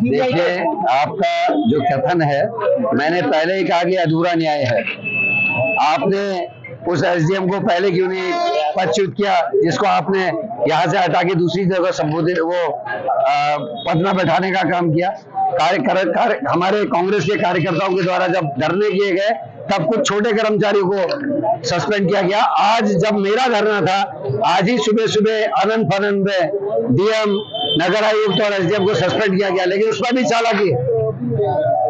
देखिए, आपका जो कथन है, मैंने पहले ही कहा कि अधूरा न्याय है। आपने उस एसडीएम को पहले क्यों नहीं पदच्युत किया, जिसको आपने यहाँ से हटा के दूसरी जगह संबोधित पद में बैठाने का काम किया। हमारे कांग्रेस के कार्यकर्ताओं के द्वारा जब धरने किए गए, तब कुछ छोटे कर्मचारियों को सस्पेंड किया गया। आज जब मेरा धरना था, आज ही सुबह सुबह अनंत फनंत में डीएम, नगर आयुक्त और एसडीएम को सस्पेंड किया गया। लेकिन उसमें भी चालाकी है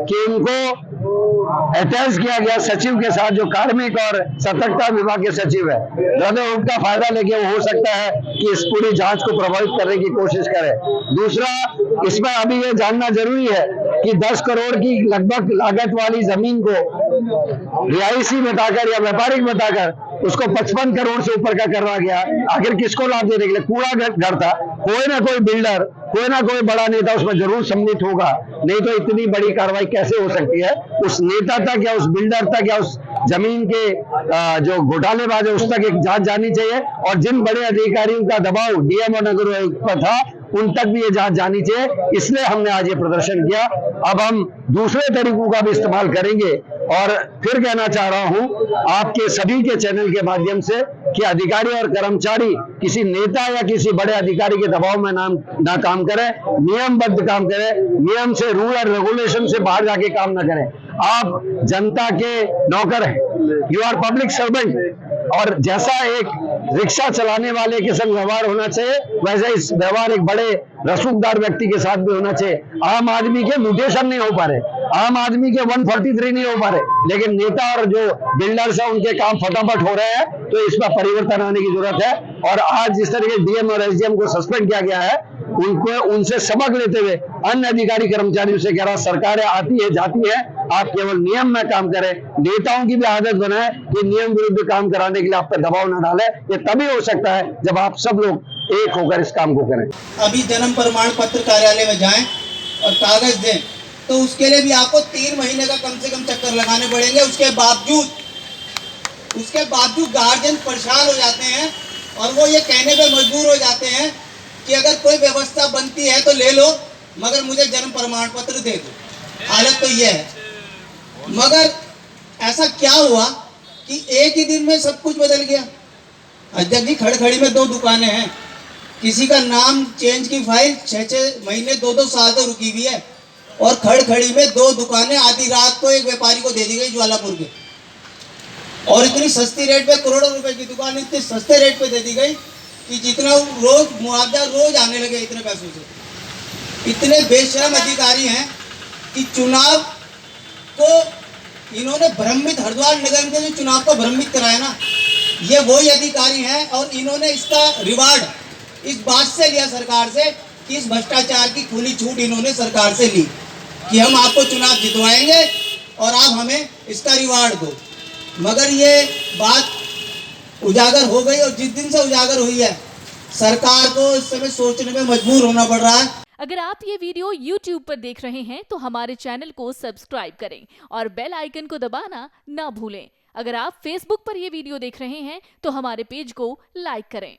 कि उनको अटैच किया गया सचिव के साथ, जो कार्मिक और सतर्कता विभाग के सचिव है। दोनों उनका फायदा लेके वो हो सकता है कि इस पूरी जांच को प्रभावित करने की कोशिश करे। दूसरा, इसमें अभी ये जानना जरूरी है कि 10 करोड़ की लगभग लागत वाली जमीन को रिहायशी बताकर या व्यापारिक बताकर उसको 55 करोड़ से ऊपर का करवा गया। आखिर किसको लाभ देने के लिए? कूड़ा घर था। कोई ना कोई बिल्डर, कोई ना कोई बड़ा नेता उसमें जरूर सम्मिलित होगा, नहीं तो इतनी बड़ी कार्रवाई कैसे हो सकती है? उस नेता तक या उस बिल्डर तक या उस जमीन के जो घोटालेबाज है उस तक एक जांच जानी चाहिए। और जिन बड़े अधिकारियों का दबाव डीएम और नगर आयुक्त पर था, उन तक भी ये जांच जानी चाहिए। इसलिए हमने आज ये प्रदर्शन किया। अब हम दूसरे तरीकों का भी इस्तेमाल करेंगे। और फिर कहना चाह रहा हूं आपके सभी के चैनल के माध्यम से कि अधिकारी और कर्मचारी किसी नेता या किसी बड़े अधिकारी के दबाव में ना काम करें, नियमबद्ध काम करें, नियम से, रूल और रेगुलेशन से बाहर जाके काम ना करें। आप जनता के नौकर हैं, यू आर पब्लिक सर्वेंट। और जैसा एक रिक्शा चलाने वाले के संग व्यवहार होना चाहिए, वैसे इस व्यवहार एक बड़े रसूखदार व्यक्ति के साथ भी होना चाहिए। आम आदमी के म्यूटेशन नहीं हो पा रहे, आम आदमी के 143 नहीं हो पा रहे, लेकिन नेता और जो बिल्डर्स है उनके काम फटाफट हो रहे हैं। तो इसमें परिवर्तन आने की जरूरत है। और आज जिस तरीके डीएम और एसडीएम को सस्पेंड किया गया है, उनसे सबक लेते हुए अन्य अधिकारी कर्मचारियों से कह रहा, सरकारें आती है जाती है, आप केवल नियम में काम करें। नेताओं की भी आदत बनाए कि नियम विरुद्ध काम कराने के लिए आप पर दबाव न डालें। ये तभी हो सकता है जब आप सब लोग एक होकर इस काम को करें। अभी जन्म प्रमाण पत्र कार्यालय में जाएं और कागज दें, तो उसके लिए भी आपको 3 महीने का कम से कम चक्कर लगाने पड़ेंगे। उसके बावजूद गार्जियन परेशान हो जाते हैं और वो ये कहने पे मजबूर हो जाते हैं कि अगर कोई व्यवस्था बनती है तो ले लो, मगर मुझे जन्म प्रमाण पत्र दे दो। हालत तो ये है। मगर ऐसा क्या हुआ कि एक ही दिन में सब कुछ बदल गया। अध्यक्ष जी, खड़खड़ी में 2 दुकानें हैं, किसी का नाम चेंज की फाइल 6-6 महीने 2-2 साल तो रुकी हुई है, और खड़खड़ी में 2 दुकानें आधी रात को एक व्यापारी को दे दी गई ज्वालापुर के। और इतनी सस्ती रेट पे, करोड़ों रुपए की दुकान इतने सस्ते रेट पे दे दी गई कि जितना रोज मुआवजा रोज आने लगे इतने पैसों से। इतने बेशरम अधिकारी हैं कि चुनाव को इन्होंने भ्रमित, हरिद्वार नगर के जो चुनाव को भ्रमित कराया ना, ये वही अधिकारी हैं। और इन्होंने इसका रिवार्ड इस बात से लिया सरकार से कि इस भ्रष्टाचार की खुली छूट इन्होंने सरकार से ली कि हम आपको चुनाव जितवाएंगे और आप हमें इसका रिवार्ड दो। मगर ये बात उजागर हो गई, और जिस दिन से उजागर हुई है, सरकार को इस समय सोचने में मजबूर होना पड़ रहा है। अगर आप ये वीडियो YouTube पर देख रहे हैं तो हमारे चैनल को सब्सक्राइब करें और बेल आइकन को दबाना ना भूलें। अगर आप Facebook पर ये वीडियो देख रहे हैं तो हमारे पेज को लाइक करें।